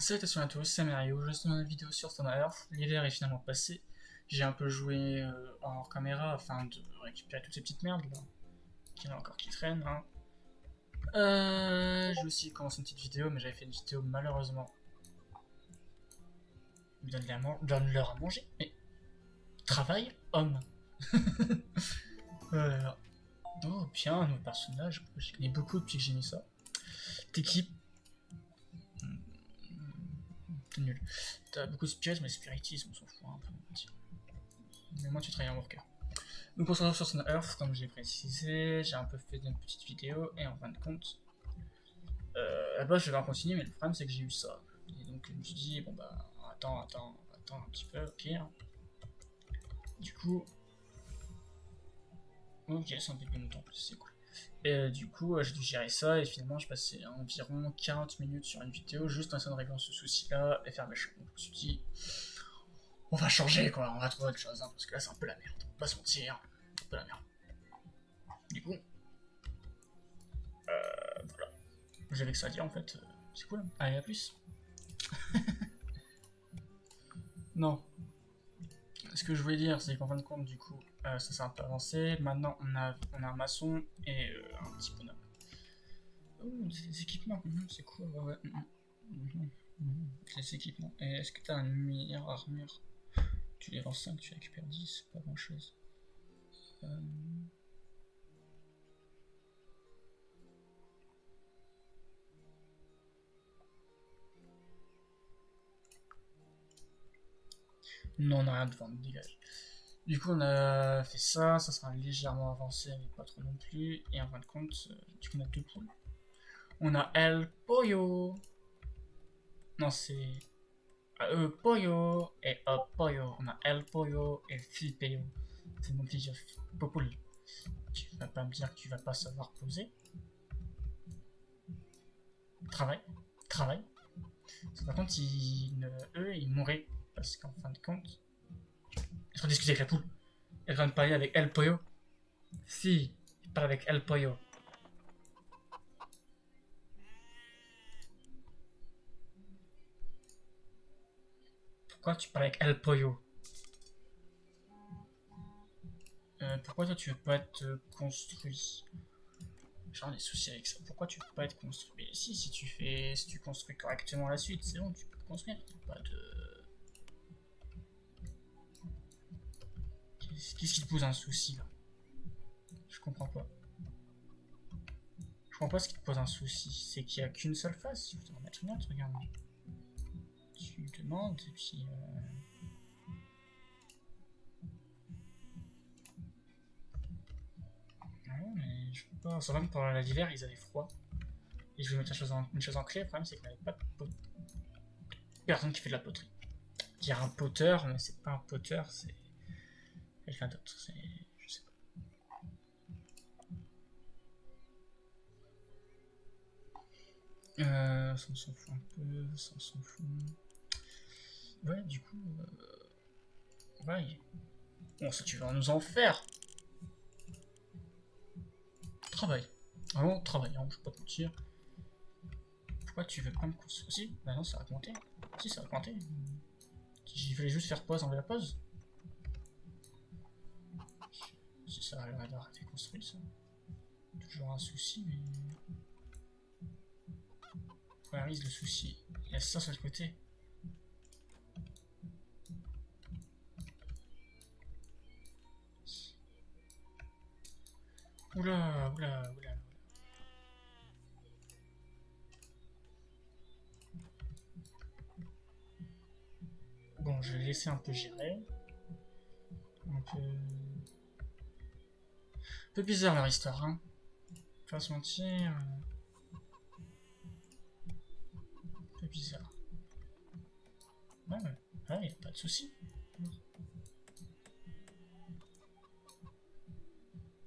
Salutations à tous, c'est Mario, je suis dans une vidéo sur Stone Earth. L'hiver est finalement passé. J'ai un peu joué en hors caméra afin de récupérer toutes ces petites merdes là, qu'il y en a encore qui traînent. Hein. J'ai aussi commencé une petite vidéo, mais j'avais fait une vidéo malheureusement. Donne-leur à manger. Mais travail, homme. Voilà. Oh, bien, nos personnages. Je connais beaucoup depuis que j'ai mis ça. T'équipe. T'es nul. T'as beaucoup de spirit, mais spiritisme, on s'en fout un peu. Mais moi, tu travailles en worker. Donc, on se retrouve sur Stone Earth, comme j'ai précisé. J'ai un peu fait une petite vidéo, et en fin de compte, là-bas, je vais en continuer, mais le problème, c'est que j'ai eu ça. Et donc, je me suis dit, bon bah, attends un petit peu, ok. Hein. Du coup, ok, c'est un peu plus longtemps en plus, c'est cool. Et du coup, j'ai dû gérer ça, et finalement, je passais environ 40 minutes sur une vidéo, juste en essayant de régler ce souci-là, et faire mes choses. Donc, je me suis dit, on va changer, quoi, on va trouver autre chose, hein, parce que là, c'est un peu la merde, on va pas se mentir, c'est un peu la merde. Du coup, voilà. J'avais que ça à dire, en fait, c'est cool. Allez, à plus. Non. Ce que je voulais dire, c'est qu'en fin de compte, du coup, ça s'est un peu avancé. Maintenant, on a un maçon et un petit bonhomme. Oh, des équipements, c'est cool, ouais. Des équipements. Et est-ce que t'as une meilleure armure? Tu les vends 5, tu récupères 10, pas grand chose. Non, on n'a rien de vendre, dégage. Du coup, on a fait ça, ça sera légèrement avancé, mais pas trop non plus. Et en fin de compte, du coup, on a deux poules. On a El Pollo. Non, c'est Pollo et Pollo. On a El Pollo et Filipeo. C'est mon petit popoule. Tu vas pas me dire que tu vas pas savoir poser. Travail. Travail. Par contre, eux, ils mourraient. Parce qu'en fin de compte, ils sont discuter avec la poule. Ils sont en train de parler avec El Pollo. Si, ils parlent avec El Pollo. Pourquoi tu parles avec El Pollo? Pourquoi toi tu veux pas être construit? J'ai des soucis avec ça. Pourquoi tu veux pas être construit? Mais si tu construis correctement la suite, c'est bon, tu peux construire. Pas de. Qu'est-ce qui te pose un souci là? Je comprends pas. Je comprends pas ce qui te pose un souci. C'est qu'il y a qu'une seule face. Je vais te remettre une autre, regarde. Tu demandes et puis. Non, mais je sais pas. C'est vrai que pendant l'hiver, ils avaient froid. Et je vais mettre une chose en clé. Le problème, c'est qu'il n'y avait pas de personne qui fait de la poterie. Dire un poteur, mais c'est pas un poteur, c'est quelqu'un d'autre. C'est. Je sais pas. Ça on s'en fout un peu. Ça on s'en fout. Ouais, du coup. Ouais. Bon, ça tu vas nous en faire. Travail. Vraiment, travail, hein, je vais pas te mentir. Pourquoi tu veux pas me construire? Si, bah non, ça va compter. Si, ça va compter. J'y voulais juste faire pause, enlever la pause. Si ça va l'air été construit, ça. Toujours un souci, mais. Polarise le souci. Il y a ça sur le côté. Oula. Bon, je vais laisser un peu gérer. Un peu bizarre leur histoire, hein. Pas se mentir. Un peu bizarre. Ouais, y a pas de souci.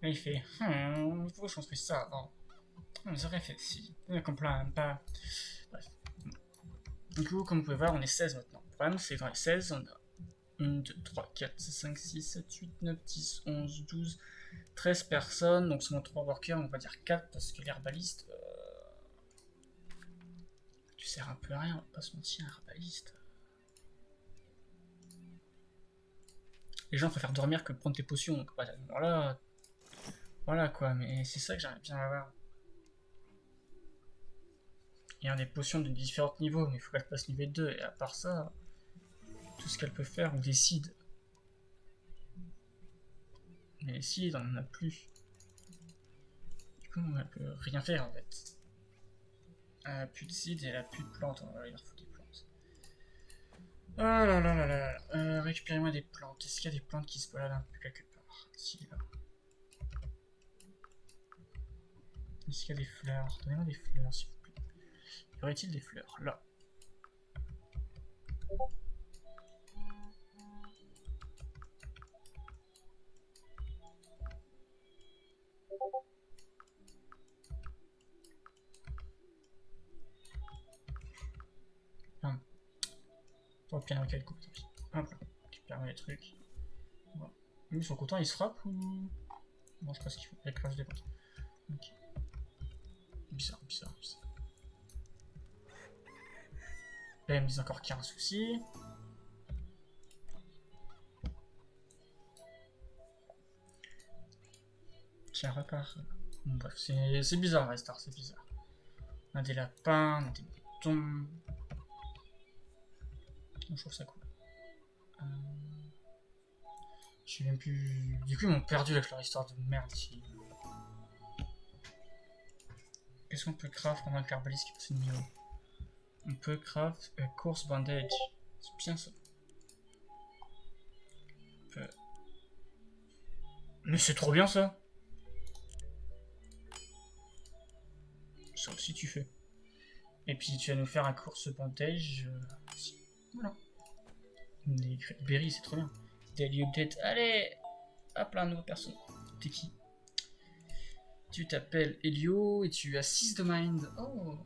Là, il fait pourquoi je construis ça avant? On aurait fait si. On comprend pas. Bref. Du coup, comme vous pouvez voir, on est 16 maintenant. Le problème, c'est que dans les 16, on a 1, 2, 3, 4, 5, 6, 7, 8, 9, 10, 11, 12, 13 personnes. Donc, seulement 3 workers, on va dire 4 parce que l'herbaliste. Tu sers un peu à rien, on va pas se mentir, herbaliste. Les gens préfèrent dormir que prendre tes potions, donc voilà, voilà quoi, mais c'est ça que j'aimerais bien avoir. Il y a des potions de différents niveaux, mais il faut qu'elle passe niveau 2, et à part ça, tout ce qu'elle peut faire, on décide. Mais les cides, on en a plus. Du coup, elle peut rien faire en fait. Elle a plus de cides et elle a plus de plantes, on va lui faut des plantes. Oh là là là là là. Récupérez-moi des plantes. Est-ce qu'il y a des plantes qui se baladent un peu quelque part? Si, là. Est-ce qu'il y a des fleurs? Donnez-moi des fleurs, s'il vous plaît. Y aurait-il des fleurs? Là. Hum. On va bien quel coup, tant pis. Hop là. Récupère les trucs. Voilà. Ils sont contents, ils se frappent ou. Non, je sais pas ce qu'il faut. Il crache des plantes. Ok. Bizarre, bizarre, bizarre. Là, ils me disent encore qu'il y a un souci. Tiens, repart. Bon, bref, c'est bizarre, Restar, c'est bizarre. On a des lapins, on a des boutons. Je trouve ça cool. Je sais même plus. Du coup, ils m'ont perdu avec leur histoire de merde ici. Qu'est-ce qu'on peut craft pendant que l'herbaliste qui passe une niveau? On peut craft course bandage. C'est bien ça. Peut... Mais c'est trop bien ça. Ça aussi tu fais. Et puis tu vas nous faire un course bandage. Voilà. Des berries, c'est trop bien. Daily update. Allez. Hop là, un nouveau perso. T'es qui? Tu t'appelles Elio et tu as 6 de mind. Oh,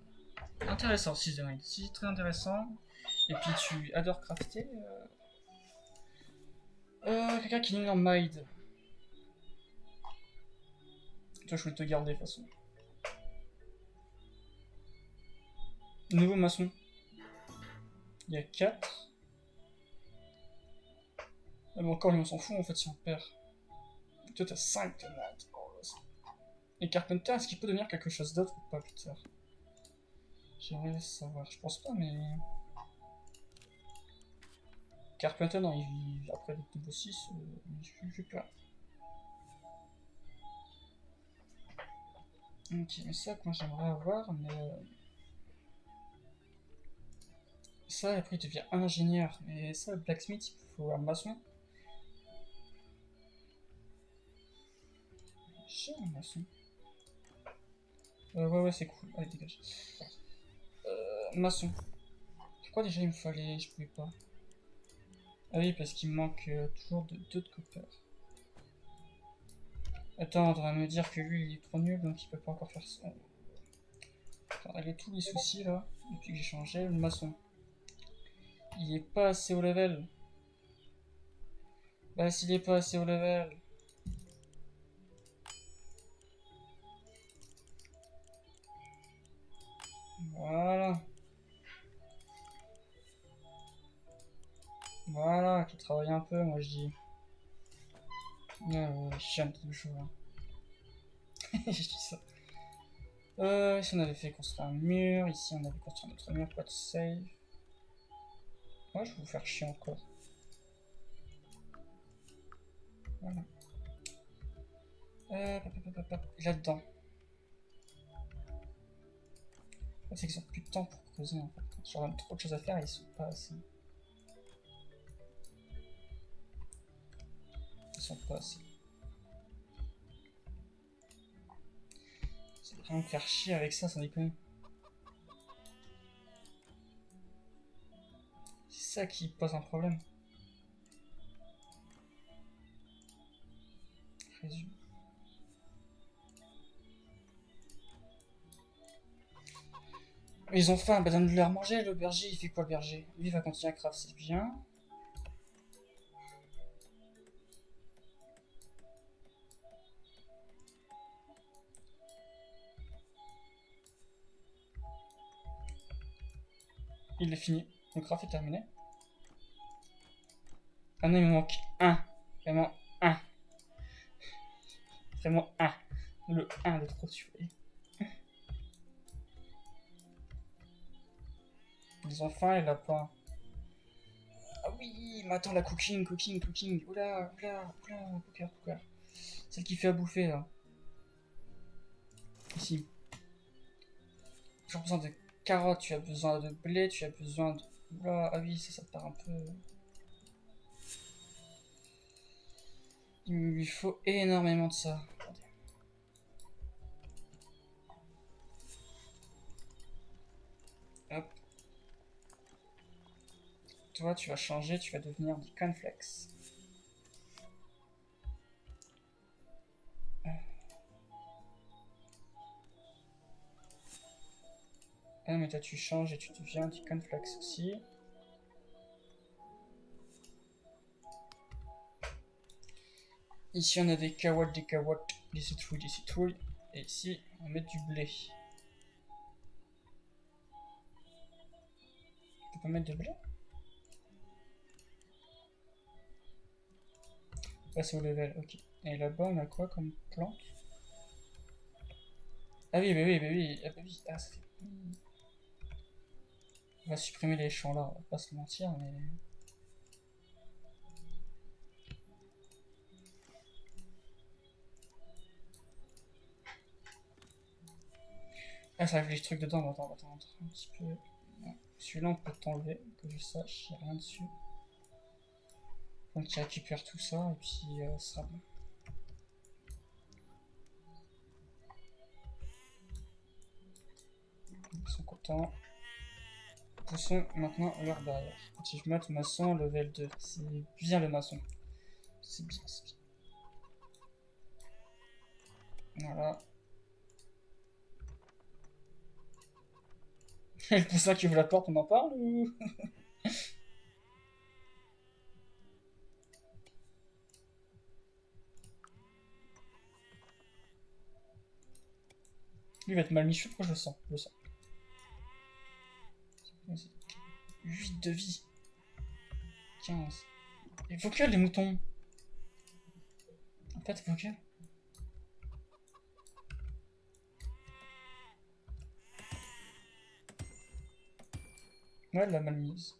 intéressant, 6 de mind. C'est très intéressant. Et puis tu adores crafter. Quelqu'un qui est en mind. Toi, je vais te garder de toute façon. Nouveau maçon. Il y a 4. Ah, mais encore, lui, on s'en fout en fait si on perd. Toi, t'as 5 de mind. Et Carpenter, est-ce qu'il peut devenir quelque chose d'autre ou pas plus tard? J'aimerais savoir. Je pense pas, mais. Carpenter, non, après le niveau 6, il fait plus rien. Ok, mais ça, moi j'aimerais avoir, mais. Ça, après, il devient ingénieur. Mais ça, le blacksmith, il faut un maçon. J'ai un maçon. Ouais, c'est cool. Allez, dégage. Maçon. Pourquoi déjà il me fallait. Je pouvais pas. Ah oui, parce qu'il me manque toujours de 2 de copper. Attends, on devrait me dire que lui il est trop nul donc il peut pas encore faire ça. Enfin, avec tous les soucis là, depuis que j'ai changé, le maçon. Il est pas assez haut level. Bah, s'il est pas assez haut level. Voilà. Voilà, qui travaille un peu, moi je dis. Chiant de chaud là. Je dis ça. Ici on avait fait construire un mur, ici on avait construit un autre mur, pas de save. Moi je vais vous faire chier encore. Voilà. Là-dedans. C'est qu'ils ont plus de temps pour creuser en fait. Quand je leur donne trop de choses à faire, ils sont pas assez. Ils sont pas assez. C'est vraiment me faire chier avec ça, sans déconner. C'est ça qui pose un problème. Résume. Ils ont faim, bah donne-leur manger, le berger, il fait quoi le berger? Lui il va continuer à craft, c'est bien. Il est fini. Le craft est terminé. Ah non, il me manque un. Vraiment un. Vraiment un. Le 1 de trop, tu vois. Les enfants et lapins. Ah oui, mais attends, la cooking. Oula, poker. Celle qui fait à bouffer, là. Ici. J'ai besoin de carottes, tu as besoin de blé, tu as besoin de... Oula, ah oui, ça part un peu... Il lui faut énormément de ça. Attendez. Hop. Toi, tu vas changer, tu vas devenir du cornflakes. Ah, mais toi, tu changes et tu deviens du cornflakes aussi. Ici, on a des carottes, des citrouilles. Et ici, on va mettre du blé. Tu peux pas mettre de blé? Là, c'est au level, ok. Et là-bas, on a quoi comme plante? Ah oui, Ah, bah oui. Ah, ça fait... On va supprimer les champs là, on va pas se mentir, mais... Ah, ça avait les trucs dedans, attends, un petit peu... Celui-là, on peut t'enlever, que je sache, y'a rien dessus. Donc, tu récupères tout ça, et puis ça sera bon. Ils sont contents. Poussons maintenant leur derrière. Achievement maçon level 2. C'est bien le maçon. C'est bien. Voilà. Et le poussin qui ouvre la porte, on en parle ou... Lui va être mal michou, pourquoi je le sens? 8 de vie. 15. Il faut que les moutons. En fait, faut que... Ouais, elle l'a mal mise.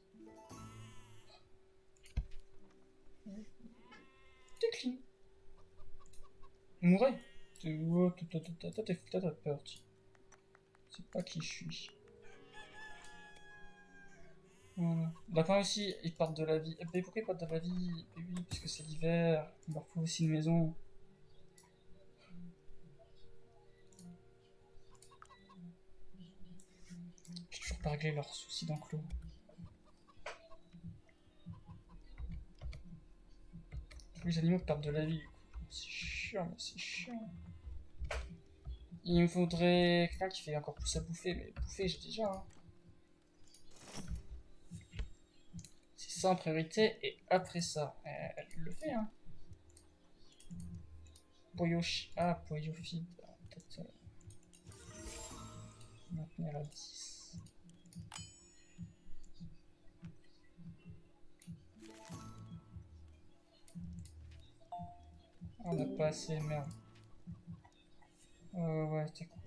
Décline. Mourais. T'as peur, tu. C'est pas qui je suis. Voilà. Lapin aussi, ils partent de la vie. Mais pourquoi ils partent de la vie? Et oui, puisque c'est l'hiver. Il leur faut aussi une maison. J'ai toujours pas réglé leurs soucis d'enclos. Tous les animaux perdent de la vie. C'est chiant, mais c'est chiant. Il me faudrait quelqu'un qui fait encore plus à bouffer, mais bouffer j'ai déjà. Hein. C'est ça en priorité, et après ça, elle le fait. Hein. Poyoshi. Ah, Poyofid. Peut-être maintenir à 10. On n'a pas assez, merde. Ouais, c'était cool.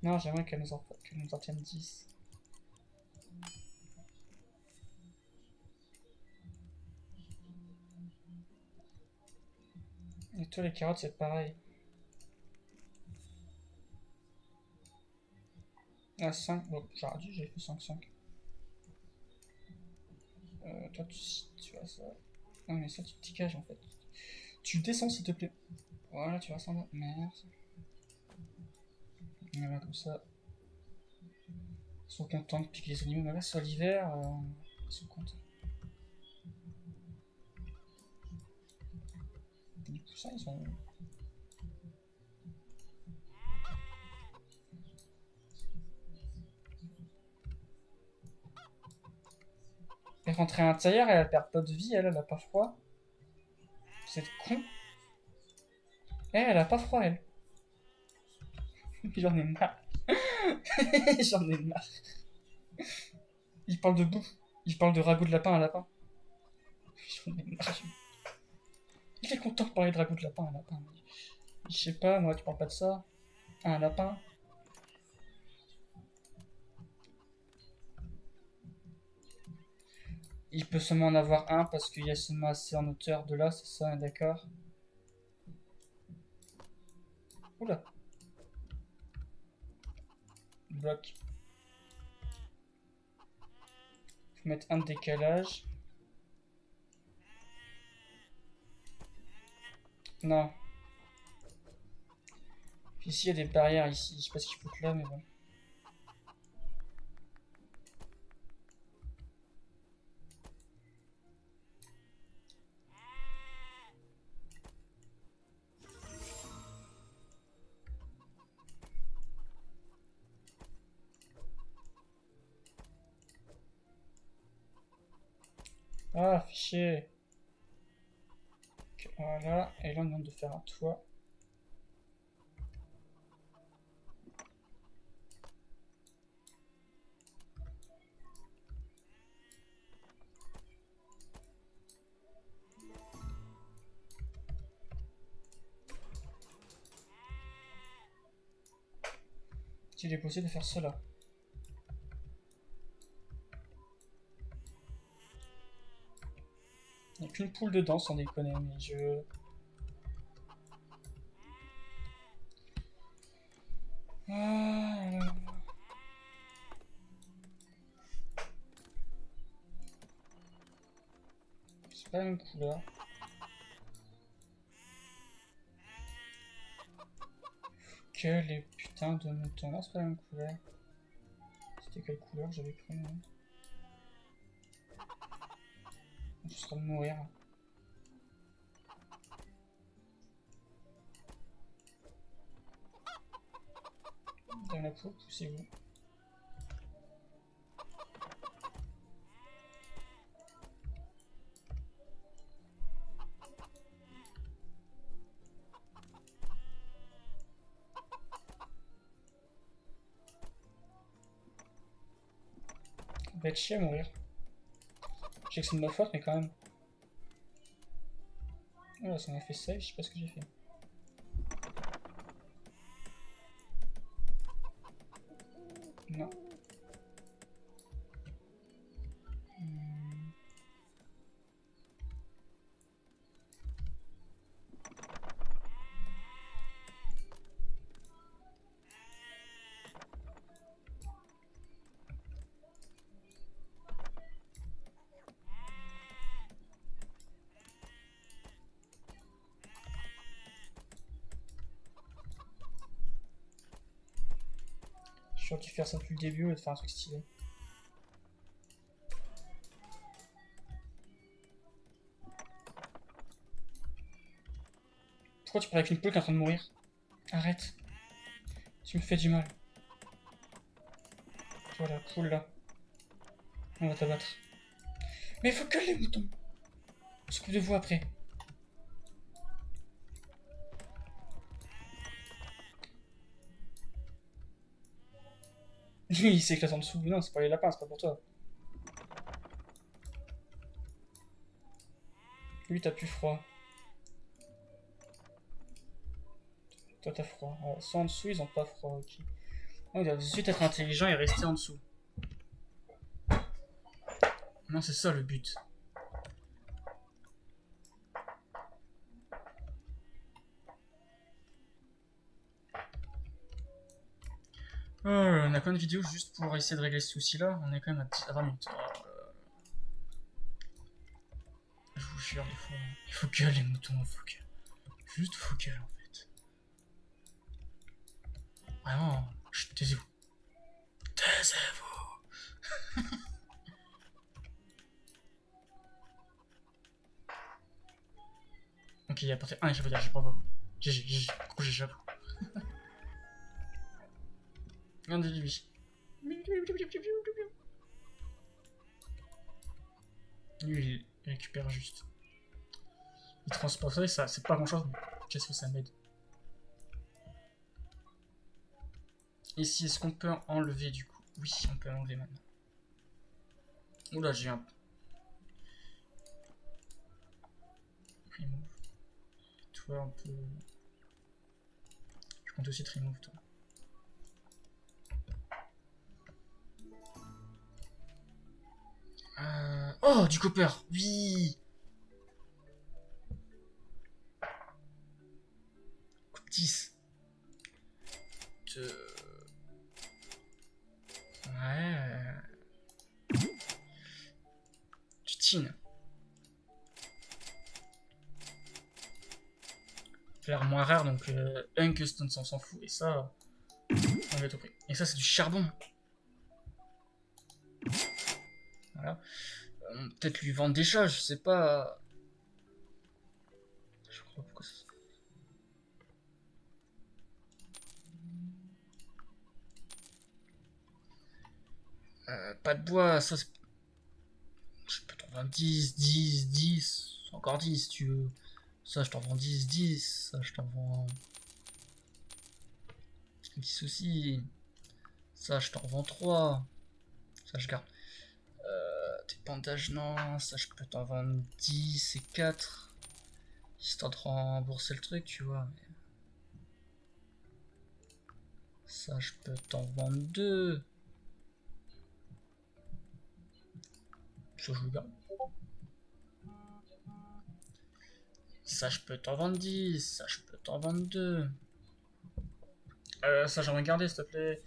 Non, j'aimerais qu'elle nous en tienne 10. Et toi, les carottes, c'est pareil. Ah, 5. Bon, j'aurais dit, j'ai fait 5-5. Toi, tu as ça. Non, mais ça, tu te caches en fait. Tu descends, s'il te plaît. Voilà, tu vas s'en là. Merci. Voilà, comme ça. Ils sont contents de piquer les animaux. Mais là, sur l'hiver, ils sont contents. Du coup, ça, ils sont. Elle est rentrée à l'intérieur, elle perd pas de vie, elle a pas froid. C'est con. Elle a pas froid, elle. J'en ai marre. J'en ai marre. Il parle de boue. Il parle de ragoût de lapin à lapin. J'en ai marre. Il est content de parler de ragoût de lapin à lapin. Je sais pas, moi, tu parles pas de ça. Un lapin. Il peut seulement en avoir un parce qu'il y a seulement assez en hauteur de là, c'est ça, d'accord. Oula. Bloc. Faut mettre un décalage. Non. Ici, il y a des barrières ici. Je sais pas ce qu'il faut là, mais bon. Ah, fichier. Voilà. Et là, on demande de faire un toit. Il est possible de faire cela. Il n'y a qu'une poule dedans, sans déconner, mais je... Ah, c'est pas la même couleur. Que les putains de moutons. Là, c'est pas la même couleur. C'était quelle couleur j'avais cru, hein. Je serais de mourir. Dans la poule, poussez-vous. On va être chier à mourir. Je sais que c'est de ma faute, mais quand même. Voilà, ça m'a fait save, je sais pas ce que j'ai fait. Non. J'aurais dû faire ça depuis le début et de faire un truc stylé. Pourquoi tu parles avec une poule qui est en train de mourir? Arrête. Tu me fais du mal. Voilà, poule là. On va t'abattre. Mais il faut que les moutons. On s'occupe de vous après. Lui, il s'éclate en dessous. Non, c'est pas les lapins, c'est pas pour toi. Lui, t'as plus froid. Toi, t'as froid. Alors, ceux en dessous, ils ont pas froid, ok. Oh, il doit juste être intelligent et rester en dessous. Non, c'est ça le but. On a plein de vidéos juste pour essayer de régler ce souci-là. On est quand même à 20 minutes. Je vous jure, il faut que les moutons, il faut que. Juste faut que, en fait. Vraiment, taisez-vous. Taisez-vous. Ok, il a porté un échafaudage, bravo. GG, GG, gros GG. Regardez lui. Lui, il récupère juste. Il transporte ça, c'est pas grand chose, mais qu'est-ce que ça m'aide. Ici, est-ce qu'on peut enlever du coup? Oui, on peut enlever maintenant. Oula, j'ai un... Remove. Toi, on peut... Je compte aussi te remove, toi. Oh, du copper. Oui. 10. Ouais. Du tin. Faire moins rare, donc un custom on s'en fout. Et ça, on va tout prix. Et ça, c'est du charbon. Voilà. Peut-être lui vendre des choses, je sais pas. Je crois pas pourquoi ça. Pas de bois, ça c'est. Je peux t'en vendre 10, 10, 10. Encore 10 si tu veux. Ça, je t'en vends 10, 10. Ça, je t'en vends 10 aussi. Ça, je t'en vends 3. Ça, je garde. Tes bandages, non. Ça, je peux t'en vendre 10 et 4. Histoire de rembourser le truc, tu vois. Mais... ça, je peux t'en vendre 2. Ça, je le garde. Ça, je peux t'en vendre 10. Ça, je peux t'en vendre 2. Ça, j'aimerais garder, s'il te plaît.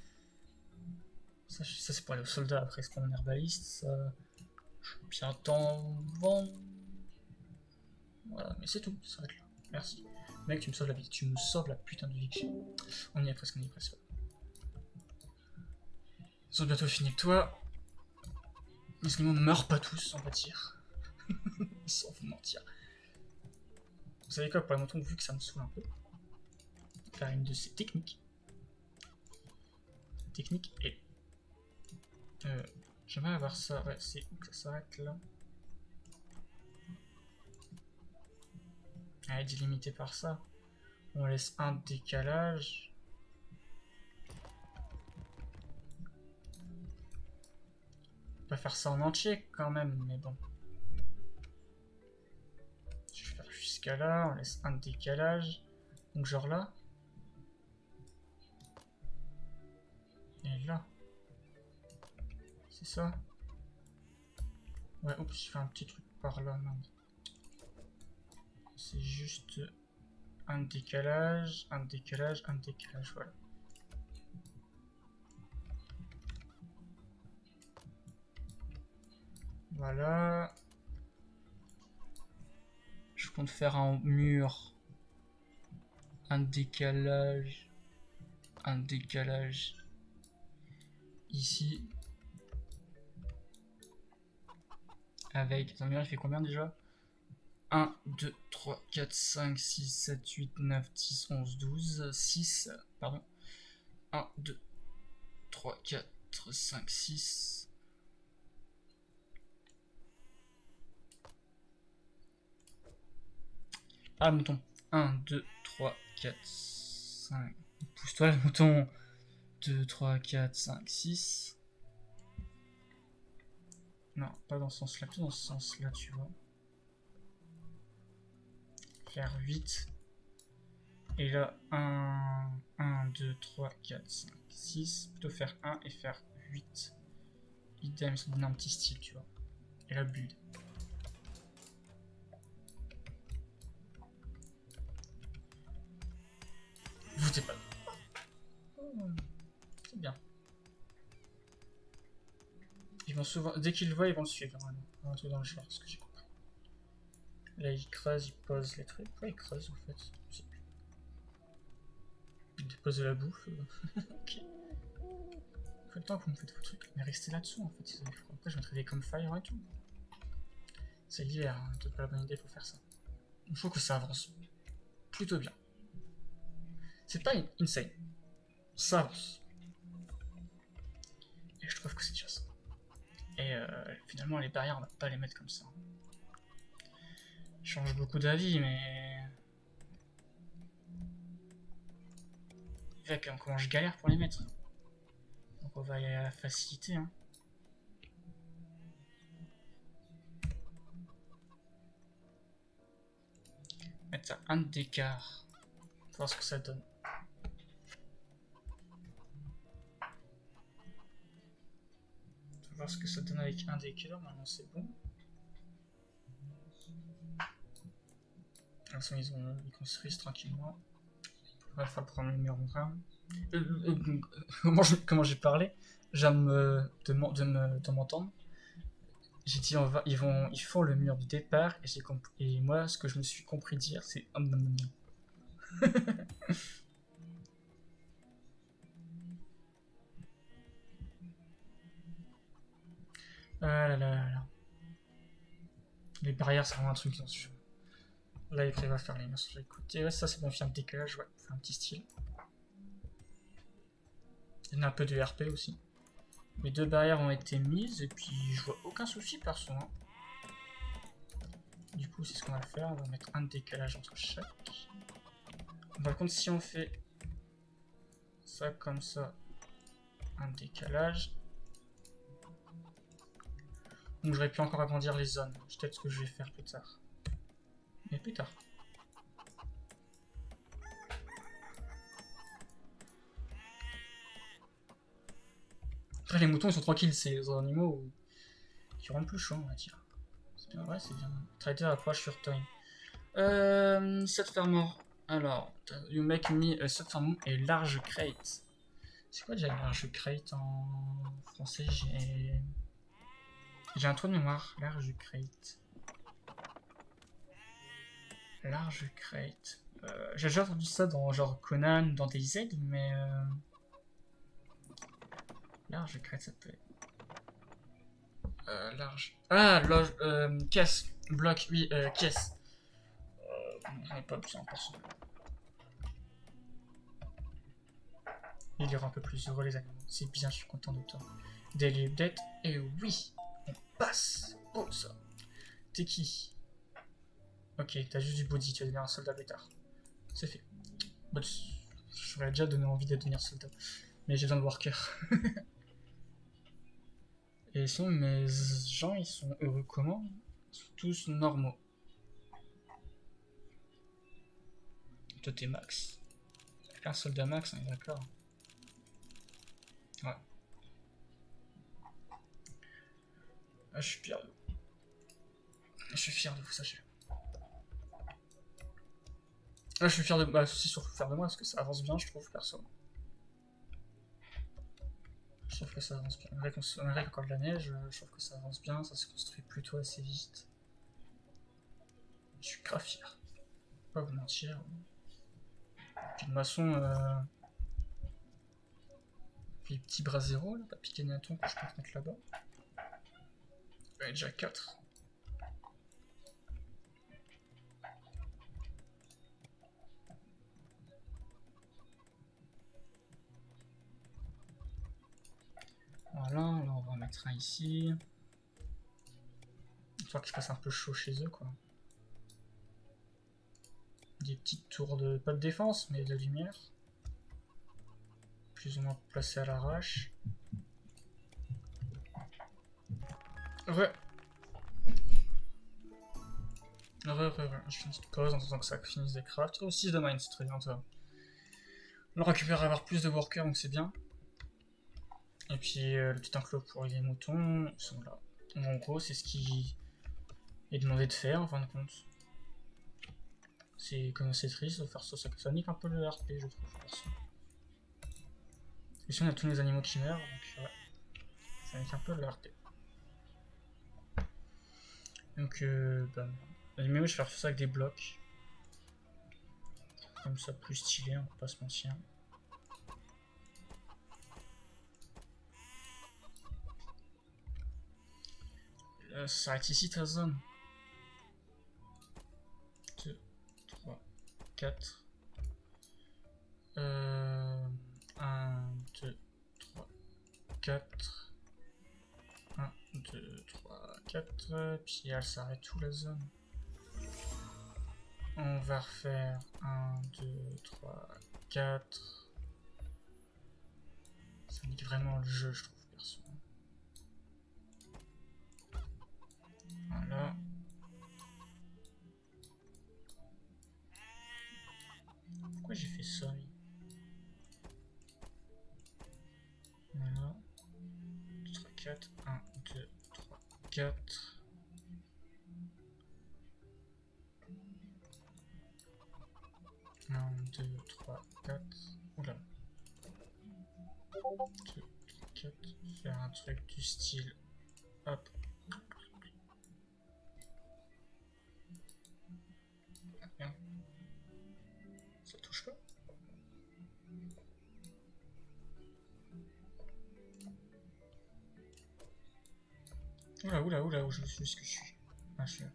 Ça c'est pour aller aux soldats après, c'est pas un herbaliste. Ça, je peux bien t'en vendre. Voilà, mais c'est tout, ça s'arrête là. Merci. Mec, tu me sauves la vie. Tu me sauves la putain de vie que j'ai. On y est presque, on y est presque. Ils sont bientôt finis avec toi. Les animaux ne meurent pas tous, on va dire. Sans vous mentir. Vous savez quoi, pour les moutons, vu que ça me saoule un peu, faire une de ces techniques. Technique et... j'aimerais avoir ça. Ouais, c'est où que ça s'arrête là? Elle est délimitée par ça. On laisse un décalage. On va faire ça en entier quand même, mais bon. Je vais faire jusqu'à là, on laisse un décalage. Donc genre là. Et là. C'est ça. Ouais, oups, je fais un petit truc par là, non. C'est juste un décalage, un décalage, un décalage, voilà. Voilà. Je compte faire un mur. Un décalage. Un décalage. Ici. Avec... attends, il fait combien déjà? 1, 2, 3, 4, 5, 6, 7, 8, 9, 10, 11, 12, 6, pardon. 1, 2, 3, 4, 5, 6. Ah, le mouton. 1, 2, 3, 4, 5. Pousse-toi, le mouton. 2, 3, 4, 5, 6. Non, pas dans ce sens-là, plutôt dans ce sens-là, tu vois. Faire 8. Et là, 1, 2, 3, 4, 5, 6. Plutôt faire 1 et faire 8. Idem, ça donne un petit style, tu vois. Et la bulle. Vous t'es pas. C'est bien. Ils vont souvent, dès qu'ils le voient, ils vont le suivre. Vraiment. Un truc dans le genre, ce que j'ai compris. Là, ils creusent, ils posent les trucs. Ouais, ils creusent en fait. Ils déposent de la bouffe. Ok. Faut le temps que vous me faites vos trucs. Mais restez là-dessous en fait. Après, je vais me réveiller comme fire et tout. C'est l'hiver, hein. C'est pas la bonne idée pour faire ça. Il faut que ça avance plutôt bien. C'est pas insane. Ça avance. Et je trouve que c'est déjà ça. Et finalement, les barrières, on va pas les mettre comme ça. Je change beaucoup d'avis, mais... comment je galère pour les mettre. Donc on va y aller à la facilité. Hein. Mettre à 1 d'écart. Voir ce que ça donne. Voir ce que ça donne avec 1 d'écart. Maintenant c'est bon. De toute façon ils construisent tranquillement. Il va falloir prendre le mur en grain. Comment j'ai parlé? J'aime de m'entendre. J'ai dit ils font le mur de départ et moi ce que je me suis compris dire c'est Ah là là là là. Les barrières c'est vraiment un truc dans ce jeu. Là il va faire les murs sur les côtés. Ouais, ça c'est bon, faire un décalage, ouais, faire un petit style. Il y a un peu de RP aussi. Les 2 barrières ont été mises et puis je vois aucun souci perso. Hein. Du coup c'est ce qu'on va faire, on va mettre un décalage entre chaque. Par contre si on fait ça comme ça, un décalage. Donc j'aurais pu encore agrandir les zones. Peut-être ce que je vais faire plus tard. Mais plus tard. Après les moutons ils sont tranquilles, c'est les animaux qui rendent plus chaud on va dire. C'est bien, ouais c'est bien. Trader approche sur time. Set farmer. Alors, you make me a set farmer et large crate. C'est quoi déjà large crate en français? J'ai un trou de mémoire. Large crate. Large crate. J'ai déjà entendu ça dans genre Conan, dans DayZ, mais large crate ça peut être. Large. Ah, loge, caisse. Bloc, oui, caisse. J'en ai pas besoin pour ça. Il y aura un peu plus heureux les animaux. C'est bien, je suis content de toi. Daily update. Et oui, on passe. Oh ça. T'es qui? Ok, t'as juste du body, tu vas devenir un soldat plus tard. C'est fait. Bah, j'aurais déjà donné envie de devenir soldat. Mais j'ai besoin de worker. Et sinon, mes gens, ils sont heureux comment? Ils sont tous normaux. Toi, t'es max. Un soldat max, on est d'accord. Ouais. Ah, je suis fier de vous. Je suis fier de vous, sachez. Ah, je suis fier de... Bah, c'est surtout fier de moi, parce que ça avance bien, je trouve, perso. Je trouve que ça avance bien. Malgré qu'il y a encore de la neige, je trouve que ça avance bien, ça se construit plutôt assez vite. Je suis grave fier. Pas vous mentir. Puis le maçon... Puis les petits bras zéro, là, pas piqué Naton que je peux mettre là-bas. Ouais, déjà 4. Voilà, là on va en mettre un ici. Il faut qu'il fasse un peu chaud chez eux, quoi. Des petites tours de... pas de défense, mais de lumière. Plus ou moins placées à l'arrache. Ouais. Je fais une petite pause en attendant que ça finisse des crafts. Oh, 6 de mine, c'est très bien, ça. On récupère avoir plus de workers, donc c'est bien. Et puis le petit enclos pour les moutons, ils sont là. En gros, c'est ce qui est demandé de faire, en fin de compte. C'est comme c'est triste de faire ça, ça nique un peu le RP, je trouve, perso. Et si on a tous les animaux qui meurent, donc ouais, ça nique un peu le RP. Donc, bah, je vais faire ça avec des blocs. Comme ça, plus stylé, on va pas se mentir. Ça s'arrête ici ta zone. 2, 3, 4. 1, 2, 3, 4. 1, 2, 3, 4. Puis elle s'arrête tout la zone. On va refaire 1, 2, 3, 4. 5, Ça nique vraiment le jeu, je trouve, perso. Voilà. Pourquoi j'ai fait ça, lui? Voilà. 2, 3, 4. 1, 2, 3, 4. Un, 2, 3, 4. Oula. 2, 3, 4. Faire un truc du style. Hop. Bien. Ça touche pas. Oula, oula, oula, où je suis, ce que je suis. Ah, je suis là.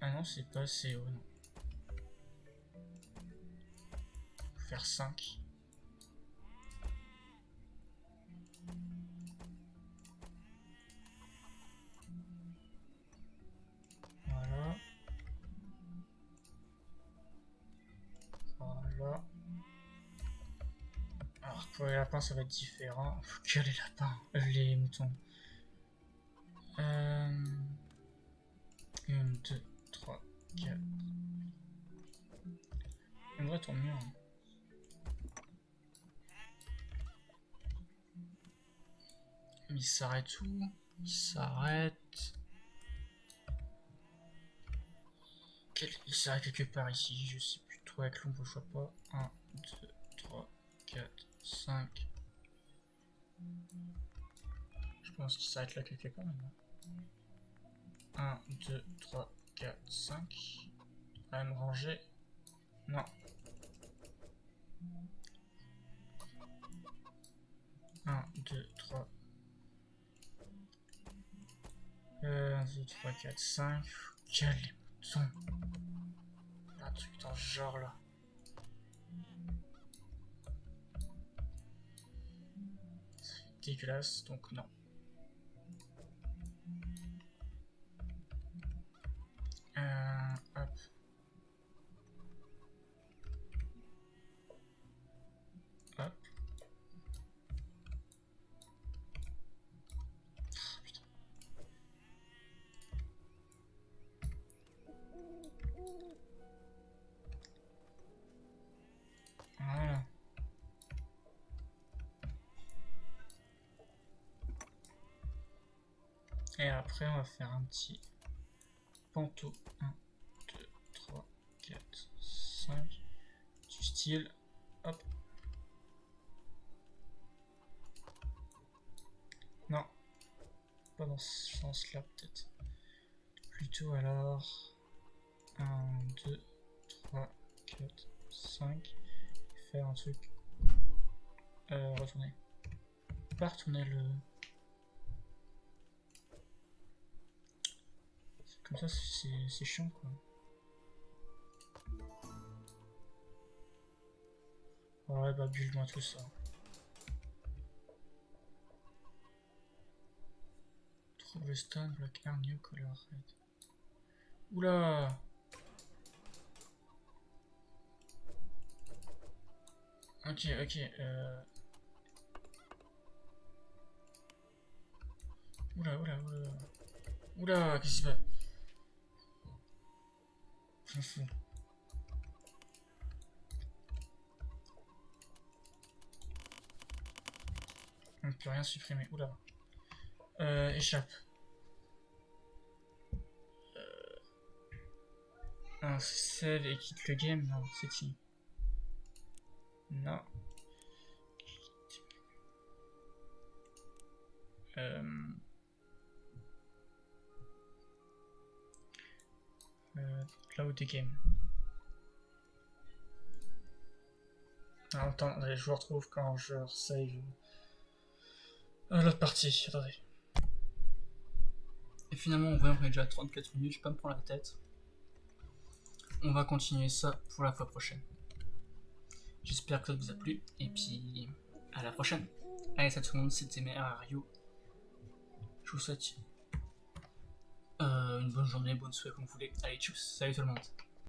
Ah non, c'est pas assez haut, non. Faut faire 5. Voilà. Voilà. Alors pour les lapins ça va être différent. Faut que les lapins, les moutons. 1, 2, 3, 4. On devrait tourner mieux. Hein. Mais il s'arrête où? Il s'arrête. Il s'arrête quelque part ici, je sais plus trop avec l'ombre, je vois pas. 1, 2, 3, 4, 5. Je pense qu'il s'arrête là quelque part maintenant. 1, 2, 3, 4, 5. Quand même ranger. Non. 1, 2, 3. 1, 2, 3, 4, 5. Quel les moutons. Un truc dans ce genre là. C'est dégueulasse, donc non. Hop. Hop. Oh, putain. Voilà. Et après, on va faire un petit panto. 1, 2, 3, 4, 5. Du style. Hop. Non. Pas dans ce sens-là, peut-être. Plutôt alors. 1, 2, 3, 4, 5. Faire un truc. Retourner. Pas retourner le. Comme ça, c'est chiant quoi. Ouais, bah, bulle-moi tout ça. Trouve le stone, block un new color red. Oula! Ok, ok, Oula, oula, oula. Oula, qu'est-ce qui se passe? Je m'en fous. On ne peut rien supprimer. Oula. Échappe. Non, save et quitte le game. Non, c'est qui? Non. Cloud the game. Alors, attendez, je vous retrouve quand je resave l'autre partie. Attendez. Et finalement, on voit qu'on est déjà à 34 minutes, je vais pas me prendre la tête. On va continuer ça pour la fois prochaine. J'espère que ça vous a plu, et puis à la prochaine. Allez, salut tout le monde, c'était Mario. Je vous souhaite une bonne journée, bonne soirée comme vous voulez. Allez, tchuss, salut tout le monde.